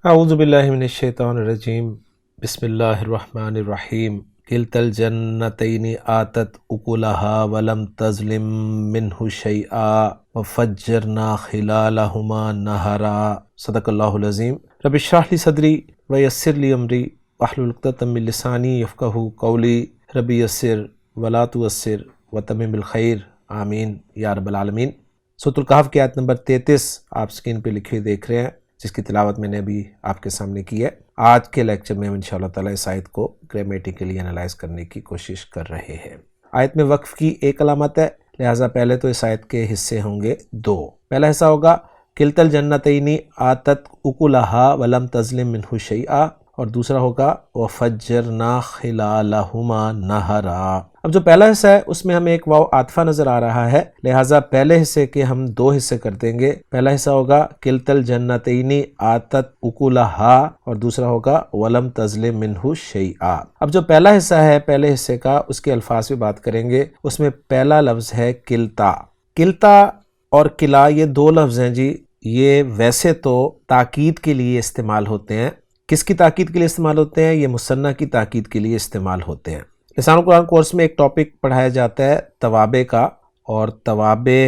اعوذ باللہ من الشیطان الرجیم بسم اللہ الرحمن الرحیم کلتا الجنتین آتت اکلہا ولم تظلم منہ شیئا وفجرنا خلالہما نہرا صدق اللہ العظیم رب اشرح لی صدری ویسر لی امری واحلل عقدۃ من لسانی یفقہوا قولی رب یسر ولا تعسر وتمم بالخیر آمین یا رب العالمین۔ سورۃ الکہف کی آیت نمبر 33 آپ سکرین پہ لکھی ہوئی دیکھ رہے ہیں، جس کی تلاوت میں نے ابھی آپ کے سامنے کی ہے۔ آج کے لیکچر میں ہم انشاءاللہ تعالیٰ اس آیت کو گرامیٹیکلی انالائز کرنے کی کوشش کر رہے ہیں۔ آیت میں وقف کی ایک علامت ہے، لہٰذا پہلے تو اس آیت کے حصے ہوں گے دو۔ پہلا حصہ ہوگا کلتا الجنتین آتت اکلہا ولم تظلم منہ شیئا، اور دوسرا ہوگا وفجرنا خلالہما نہرا۔ اب جو پہلا حصہ ہے اس میں ہمیں ایک واو عاطفہ نظر آ رہا ہے، لہٰذا پہلے حصے کے ہم دو حصے کر دیں گے۔ پہلا حصہ ہوگا کلتا الجنتین آتت اکلہا، اور دوسرا ہوگا ولم تظلم منہ شیئا۔ اب جو پہلا حصہ ہے پہلے حصے کا، اس کے الفاظ بھی بات کریں گے۔ اس میں پہلا لفظ ہے کلتا۔ کلتا اور کلا یہ دو لفظ ہیں جی، یہ ویسے تو تاکید کے لیے استعمال ہوتے ہیں۔ کس کی تاکید کے لیے استعمال ہوتے ہیں؟ یہ مثنیٰ کی تاکید کے لیے استعمال ہوتے ہیں۔ لسان القرآن کورس میں ایک ٹاپک پڑھایا جاتا ہے توابع کا، اور توابع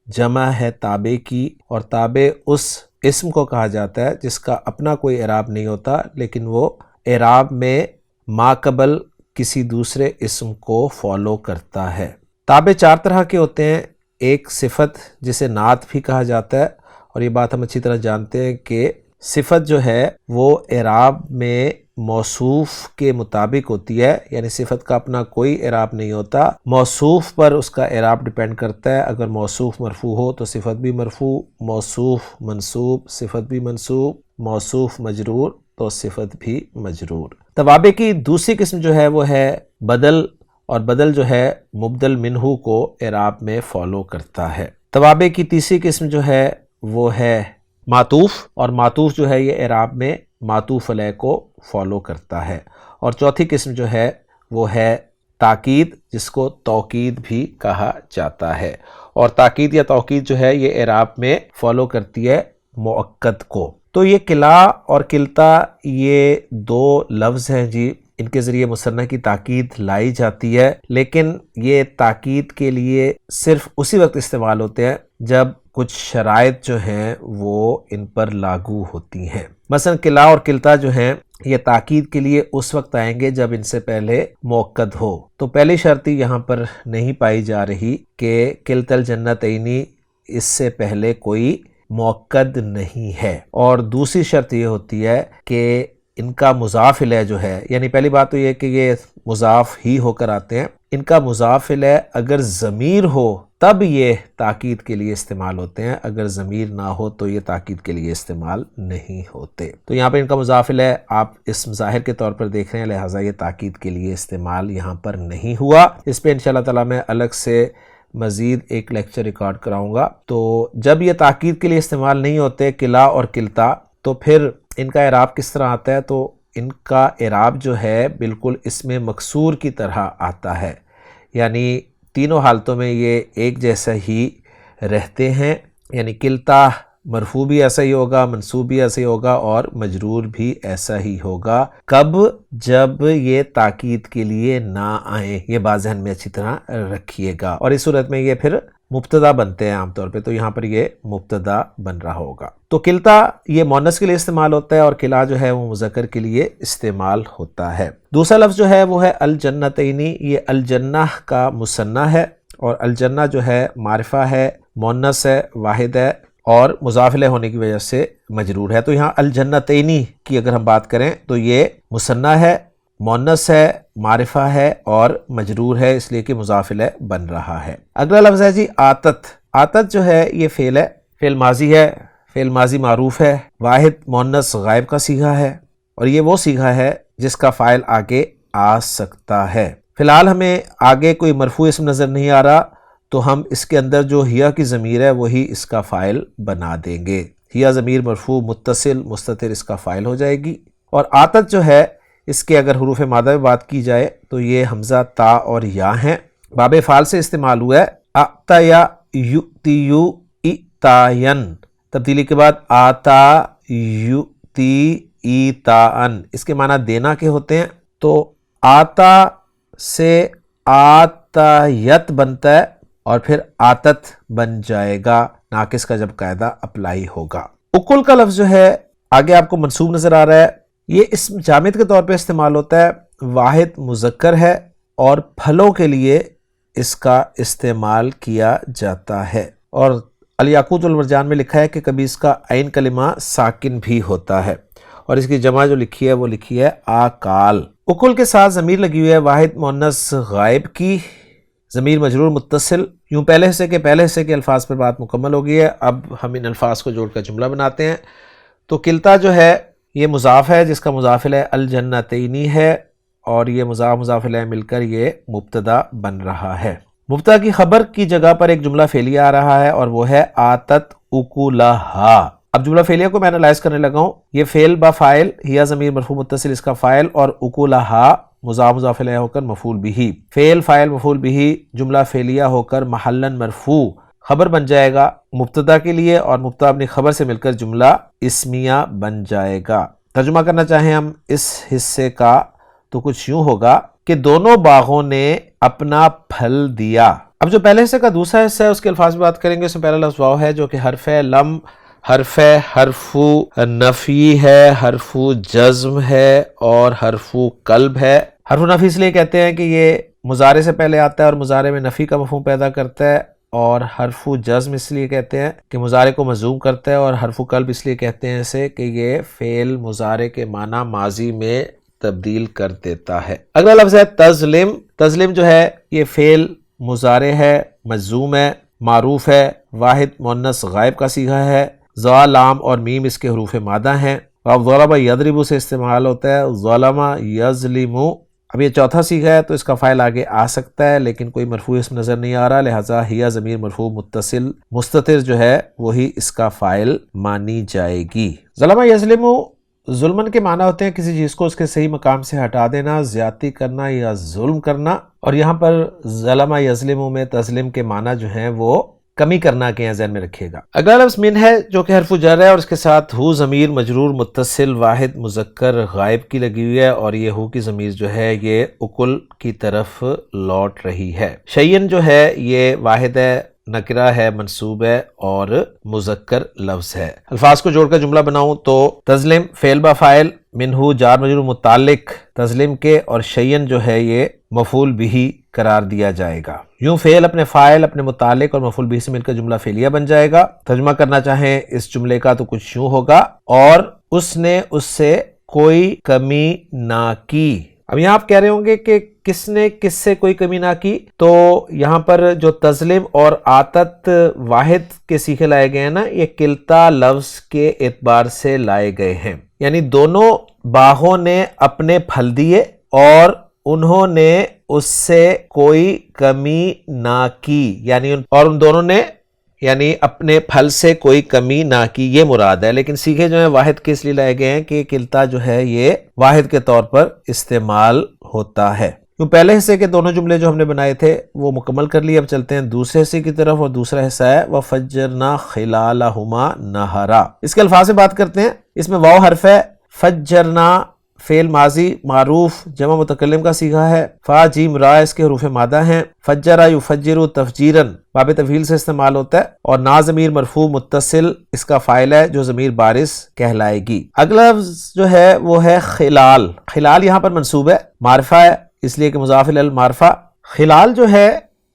جمع ہے تابع کی، اور تابع اس اسم کو کہا جاتا ہے جس کا اپنا کوئی اعراب نہیں ہوتا، لیکن وہ اعراب میں ما قبل کسی دوسرے اسم کو فالو کرتا ہے۔ تابع چار طرح کے ہوتے ہیں۔ ایک صفت جسے نعت بھی کہا جاتا ہے، اور یہ بات ہم اچھی طرح جانتے ہیں کہ صفت جو ہے وہ اعراب میں موصوف کے مطابق ہوتی ہے، یعنی صفت کا اپنا کوئی اعراب نہیں ہوتا، موصوف پر اس کا اعراب ڈیپینڈ کرتا ہے۔ اگر موصوف مرفوع ہو تو صفت بھی مرفوع، موصوف منصوب صفت بھی منصوب، موصوف مجرور تو صفت بھی مجرور۔ توابع کی دوسری قسم جو ہے وہ ہے بدل، اور بدل جو ہے مبدل منہ کو اعراب میں فالو کرتا ہے۔ توابع کی تیسری قسم جو ہے وہ ہے معطوف، اور معطوف جو ہے یہ اعراب میں معطوف علیہ کو فالو کرتا ہے۔ اور چوتھی قسم جو ہے وہ ہے تاکید، جس کو توکید بھی کہا جاتا ہے، اور تاکید یا توکید جو ہے یہ اعراب میں فالو کرتی ہے مؤکد کو۔ تو یہ کلا اور کلتا یہ دو لفظ ہیں جی، ان کے ذریعے مثنیٰ کی تاکید لائی جاتی ہے، لیکن یہ تاکید کے لیے صرف اسی وقت استعمال ہوتے ہیں جب کچھ شرائط جو ہیں وہ ان پر لاگو ہوتی ہیں۔ مثلا کلا اور کلتا جو ہیں یہ تاکید کے لیے اس وقت آئیں گے جب ان سے پہلے مؤکد ہو۔ تو پہلی شرطی یہاں پر نہیں پائی جا رہی کہ کلتا الجنتین اس سے پہلے کوئی مؤکد نہیں ہے، اور دوسری شرط یہ ہوتی ہے کہ ان کا مضاف الیہ جو ہے، یعنی پہلی بات تو یہ کہ یہ مضاف ہی ہو کر آتے ہیں، ان کا مضاف الیہ اگر ضمیر ہو تب یہ تاکید کے لیے استعمال ہوتے ہیں، اگر ضمیر نہ ہو تو یہ تاکید کے لیے استعمال نہیں ہوتے۔ تو یہاں پر ان کا مضاف الیہ آپ اسم ظاہر کے طور پر دیکھ رہے ہیں، لہٰذا یہ تاکید کے لیے استعمال یہاں پر نہیں ہوا۔ اس پہ انشاءاللہ تعالیٰ میں الگ سے مزید ایک لیکچر ریکارڈ کراؤں گا۔ تو جب یہ تاکید کے لیے استعمال نہیں ہوتے کلا اور کلتا، تو پھر ان کا اعراب کس طرح آتا ہے؟ تو ان کا اعراب جو ہے بالکل اس میں مکسور کی طرح آتا ہے، یعنی تینوں حالتوں میں یہ ایک جیسا ہی رہتے ہیں، یعنی کلتا مرفوع بھی ایسا ہی ہوگا، منصوب بھی ایسا ہی ہوگا، اور مجرور بھی ایسا ہی ہوگا۔ کب؟ جب یہ تاکید کے لیے نہ آئیں، یہ بات ذہن میں اچھی طرح رکھیے گا، اور اس صورت میں یہ پھر مبتدا بنتے ہیں عام طور پہ، تو یہاں پر یہ مبتدا بن رہا ہوگا۔ تو کلتا یہ مؤنث کے لیے استعمال ہوتا ہے، اور کلا جو ہے وہ مذکر کے لیے استعمال ہوتا ہے۔ دوسرا لفظ جو ہے وہ ہے الجنتین، یہ الجنہ کا مثنیٰ ہے، اور الجنہ جو ہے معرفہ ہے، مؤنث ہے، واحد ہے، اور مضاف الیہ ہونے کی وجہ سے مجرور ہے۔ تو یہاں الجنتین کی اگر ہم بات کریں تو یہ مثنیٰ ہے، مؤنث ہے، معرفہ ہے، اور مجرور ہے، اس لیے کہ مضاف الیہ بن رہا ہے۔ اگلا لفظ ہے جی آتت۔ آتت جو ہے یہ فعل ہے، فعل ماضی ہے، فعل ماضی معروف ہے، واحد مؤنث غائب کا صیغہ ہے، اور یہ وہ صیغہ ہے جس کا فاعل آگے آ سکتا ہے۔ فی الحال ہمیں آگے کوئی مرفوع اسم نظر نہیں آ رہا، تو ہم اس کے اندر جو ہیا کی ضمیر ہے وہی اس کا فاعل بنا دیں گے۔ ہیا ضمیر مرفوع متصل مستتر اس کا فاعل ہو جائے گی۔ اور آتت جو ہے اس کے اگر حروف مادہ میں بات کی جائے تو یہ حمزہ تا اور یا ہیں، باب فعال سے استعمال ہوا ہے۔ اعطا یا یؤتیو اعطاین، تبدیلی کے بعد آتا یعطی ایتاءن، اس کے معنی دینا کے ہوتے ہیں، تو آتا سے آتایت بنتا ہے اور پھر آتت بن جائے گا ناقص کا جب قاعدہ اپلائی ہوگا۔ اکل کا لفظ جو ہے آگے آپ کو منصوب نظر آ رہا ہے، یہ اسم جامد کے طور پہ استعمال ہوتا ہے، واحد مذکر ہے اور پھلوں کے لیے اس کا استعمال کیا جاتا ہے، اور الیاقوت والمرجان میں لکھا ہے کہ کبھی اس کا عین کلمہ ساکن بھی ہوتا ہے، اور اس کی جمع جو لکھی ہے وہ لکھی ہے آکال۔ اکل کے ساتھ ضمیر لگی ہوئی ہے واحد مؤنث غائب کی، ضمیر مجرور متصل، یوں پہلے حصے کے الفاظ پر بات مکمل ہو گئی ہے۔ اب ہم ان الفاظ کو جوڑ کر جملہ بناتے ہیں۔ تو کلتا جو ہے یہ مضاف ہے جس کا مضاف الیہ الجنتینی ہے، اور یہ مضاف الیہ مل کر یہ مبتدا بن رہا ہے۔ مبتدا کی خبر کی جگہ پر ایک جملہ فعلیہ آ رہا ہے اور وہ ہے آتت اکلہا۔ اب جملہ فعلیہ کو میں انالائز کرنے لگا ہوں، یہ فعل با فاعل، ہیا ضمیر مرفوع متصل اس کا فاعل، اور اکلہا مضاف الیہ ہو کر مفعول بہ، فعل فاعل مفعول بہ جملہ فعلیہ ہو کر محلاً مرفوع خبر بن جائے گا مبتدا کے لیے، اور مبتدا اپنی خبر سے مل کر جملہ اسمیہ بن جائے گا۔ ترجمہ کرنا چاہیں ہم اس حصے کا تو کچھ یوں ہوگا کہ دونوں باغوں نے اپنا پھل دیا۔ اب جو پہلے حصے کا دوسرا حصہ ہے اس کے الفاظ میں بات کریں گے۔ اس میں پہلا لفظ واو ہے جو کہ حرف لم، حرف نفی ہے، حرف جزم ہے اور حرف قلب ہے۔ حرف نفی اس لیے کہتے ہیں کہ یہ مضارع سے پہلے آتا ہے اور مضارع میں نفی کا مفہوم پیدا کرتا ہے، اور حرف جزم اس لیے کہتے ہیں کہ مضارع کو مجزوم کرتا ہے، اور حرف قلب اس لیے کہتے ہیں اسے کہ یہ فعل مضارع کے معنی ماضی میں تبدیل کر دیتا ہے۔ اگلا لفظ ہے تظلم۔ تظلم جو ہے یہ فعل مضارع ہے، مجزوم ہے، معروف ہے، واحد مؤنث غائب کا صیغہ ہے، ظا لام اور میم اس کے حروف مادہ ہیں، اور ضرب یضرب سے استعمال ہوتا ہے، ظلم یظلم۔ اب یہ چوتھا صیغہ ہے تو اس کا فاعل آگے آ سکتا ہے لیکن کوئی مرفوع اسم نظر نہیں آ رہا، لہٰذا ہیا ضمیر مرفوع متصل مستتر جو ہے وہی اس کا فاعل مانی جائے گی۔ ظلم یظلم ظلمن کے معنی ہوتے ہیں کسی چیز کو اس کے صحیح مقام سے ہٹا دینا، زیادتی کرنا یا ظلم کرنا، اور یہاں پر ظلم یظلم میں تظلم کے معنی جو ہیں وہ کمی کرنا کے ہیں، ذہن میں رکھیے گا۔ اگلا لفظ من ہے جو کہ حرف جر ہے اور اس کے ساتھ ہو ضمیر مجرور متصل واحد مذکر غائب کی لگی ہوئی ہے، اور یہ ہو کی ضمیر جو ہے یہ اکل کی طرف لوٹ رہی ہے۔ شیئن جو ہے یہ واحد ہے، نکرہ ہے، منصوب ہے اور مذکر لفظ ہے۔ الفاظ کو جوڑ کر جملہ بناؤں تو تظلم فعل با فاعل، منہو جار مجرور متعلق تظلم کے، اور شیئن جو ہے یہ مفعول بہ قرار دیا جائے گا۔ یوں فعل اپنے فاعل، اپنے متعلق اور مفعول بہ سے مل کر جملہ فعلیہ بن جائے گا۔ ترجمہ کرنا چاہیں اس جملے کا تو کچھ یوں ہوگا، اور اس نے اس سے کوئی کمی نہ کی۔ اب یہاں آپ کہہ رہے ہوں گے کہ کس نے کس سے کوئی کمی نہ کی، تو یہاں پر جو تظلم اور آتت واحد کے صیغے لائے گئے ہیں نا، یہ کلتا لفظ کے اعتبار سے لائے گئے ہیں، یعنی دونوں باغوں نے اپنے پھل دیے اور انہوں نے اس سے کوئی کمی نہ کی، یعنی ان دونوں نے یعنی اپنے پھل سے کوئی کمی نہ کی، یہ مراد ہے۔ لیکن صیغے جو ہیں واحد کے اس لیے لائے گئے ہیں کہ کلتا جو ہے یہ واحد کے طور پر استعمال ہوتا ہے۔ کیوں پہلے حصے کے دونوں جملے جو ہم نے بنائے تھے وہ مکمل کر لیے، اب چلتے ہیں دوسرے حصے کی طرف، اور دوسرا حصہ ہے وَفَجَّرْنَا خِلَالَهُمَا نَهَرًا۔ اس کے الفاظ سے بات کرتے ہیں۔ اس میں واو حرف ہے، فجرنا فعل ماضی معروف جمع متکلم کا صیغہ ہے، فا جیم را اس کے حروف مادہ ہیں، فجرا یفجر تفجیرن باب تفعیل سے استعمال ہوتا ہے، اور نا ضمیر مرفوع متصل اس کا فاعل ہے جو ضمیر بارز کہلائے گی۔ اگلا لفظ جو ہے وہ ہے خلال۔ خلال یہاں پر منصوب ہے، معرفہ ہے اس لیے کہ مضاف الی المعرفہ۔ خلال جو ہے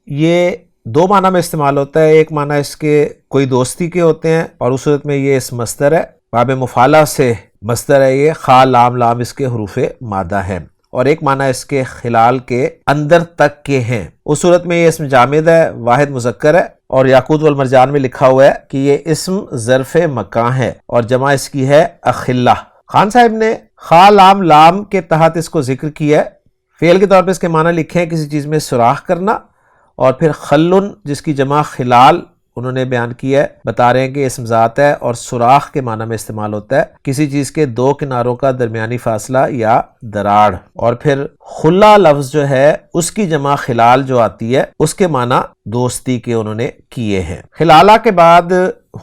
یہ دو معنی میں استعمال ہوتا ہے، ایک معنی اس کے کوئی دوستی کے ہوتے ہیں، اور اس صورت میں یہ اس مصدر ہے، باب مفعلہ سے مصدر ہے یہ، خا لام لام اس کے حروف مادہ ہیں، اور ایک معنی اس کے خلال کے اندر تک کے ہیں، اس صورت میں یہ اسم جامد ہے، واحد مذکر ہے، اور یاقوت والمرجان میں لکھا ہوا ہے کہ یہ اسم ظرف مکان ہے اور جمع اس کی ہے اخلہ۔ خان صاحب نے خا لام لام کے تحت اس کو ذکر کیا ہے، فعل کے طور پہ اس کے معنی لکھے ہیں کسی چیز میں سوراخ کرنا، اور پھر خلن جس کی جمع خلال انہوں نے بیان کیا ہے، بتا رہے ہیں کہ اسم ذات ہے اور سوراخ کے معنی میں استعمال ہوتا ہے کسی چیز کے دو کناروں کا درمیانی فاصلہ یا دراڑ، اور پھر خلا لفظ جو ہے اس کی جمع خلال جو آتی ہے اس کے معنی دوستی کے انہوں نے کیے ہیں۔ خلالہ کے بعد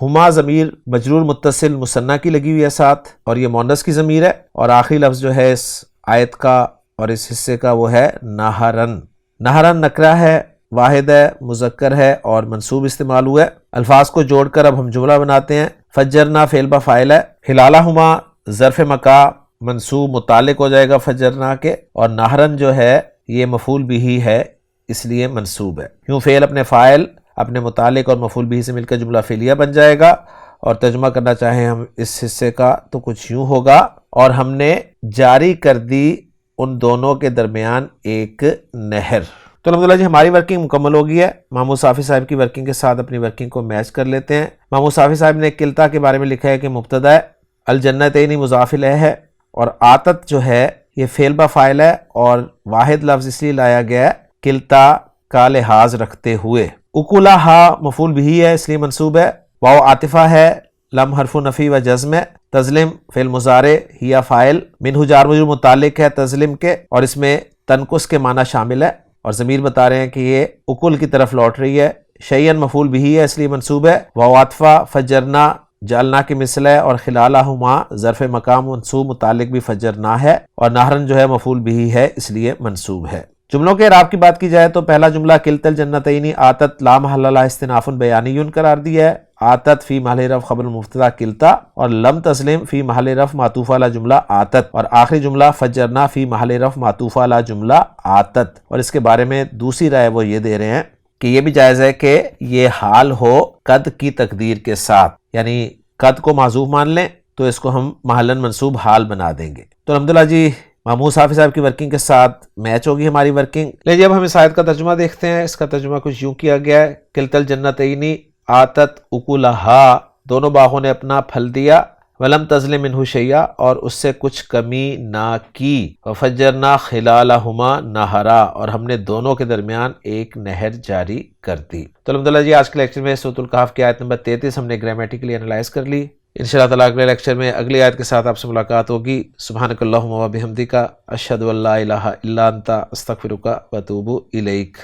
ہما ضمیر مجرور متصل مثنیٰ کی لگی ہوئی ہے ساتھ، اور یہ مؤنث کی ضمیر ہے، اور آخری لفظ جو ہے اس آیت کا اور اس حصے کا وہ ہے نہرن۔ نہرن نکرہ ہے، واحد ہے، مذکر ہے اور منصوب استعمال ہوا ہے۔ الفاظ کو جوڑ کر اب ہم جملہ بناتے ہیں۔ فجرنا فعل با فاعل ہے، ہلالہما ظرف مکا منصوب متعلق ہو جائے گا فجرنا کے، اور نہرن جو ہے یہ مفعول بھی ہے اس لیے منصوب ہے۔ کیوں فعل اپنے فاعل اپنے متعلق اور مفعول بھی سے مل کر جملہ فعلیہ بن جائے گا، اور ترجمہ کرنا چاہیں ہم اس حصے کا تو کچھ یوں ہوگا، اور ہم نے جاری کر دی ان دونوں کے درمیان ایک نہر۔ تو الحمدللہ جی ہماری ورکنگ مکمل ہو گئی ہے۔ محمود صافی صاحب کی ورکنگ کے ساتھ اپنی ورکنگ کو میچ کر لیتے ہیں۔ محمود صافی صاحب نے کلتا کے بارے میں لکھا ہے کہ مبتدا ہے، الجنتین مضاف الیہ ہے، اور آتت جو ہے یہ فعل با فاعل ہے، اور واحد لفظ اس لیے لایا گیا ہے کلتا کا لحاظ رکھتے ہوئے۔ اکلہا مفعول بھی ہے اس لیے منصوب ہے۔ واو عاطفہ ہے، لم حرف نفی و جزم ہے۔ تظلم فعل مضارع ہیا فاعل، منہ جار مجرور متعلق ہے تظلم کے، اور اس میں تنقص کے معنی شامل ہے، اور ضمیر بتا رہے ہیں کہ یہ اکل کی طرف لوٹ رہی ہے۔ شیئن مفعول بھی ہے اس لیے منصوب ہے۔ واو عاطفہ فجرنا جعلنا کی مثل ہے، اور خلالہما ظرف مقام منصوب متعلق بھی فجرنا ہے، اور نہرن جو ہے مفعول بھی ہے اس لیے منصوب ہے۔ جملوں کے اعراب کی بات کی جائے تو پہلا جملہ کلتا الجنتین آتت لا محل لها استئناف بیانی قرار دیا ہے۔ آتت فی محل رفع خبر مبتدا کلتا، اور لم تسلم فی محل رفع معطوف علی جملہ آتت، اور آخری جملہ فجرنا فی محل رفع معطوف علی جملہ آتت۔ اور اس کے بارے میں دوسری رائے وہ یہ دے رہے ہیں کہ یہ بھی جائز ہے کہ یہ حال ہو قد کی تقدیر کے ساتھ، یعنی قد کو معذوف مان لیں تو اس کو ہم محلاً منصوب حال بنا دیں گے۔ تو الحمدللہ جی محمود صافی صاحب کی ورکنگ کے ساتھ میچ ہوگی ہماری ورکنگ۔ لیجیے اب ہم اس آیت کا ترجمہ دیکھتے ہیں۔ اس کا ترجمہ کچھ یوں کیا گیا ہے، کلتا الجنتین آتت اکلہا، دونوں باغوں نے اپنا پھل دیا، ولم تظلم منہ شیئا، اور اس سے کچھ کمی نہ کی، وفجرنا خلالہما نہرا، اور ہم نے دونوں کے درمیان ایک نہر جاری کر دی۔ تو الحمدللہ جی آج کے لیکچر میں سورۃ الکہف کی آیت نمبر 33 ہم نے گرامیٹیکلی انالائز کر لی۔ انشاءاللہ تعالیٰ اگلے لیکچر میں اگلی آیت کے ساتھ آپ سے ملاقات ہوگی۔ سبحانک اللہم و بحمدک، اشہد ان لا الہ الا انت، استغفرک و اتوب الیک۔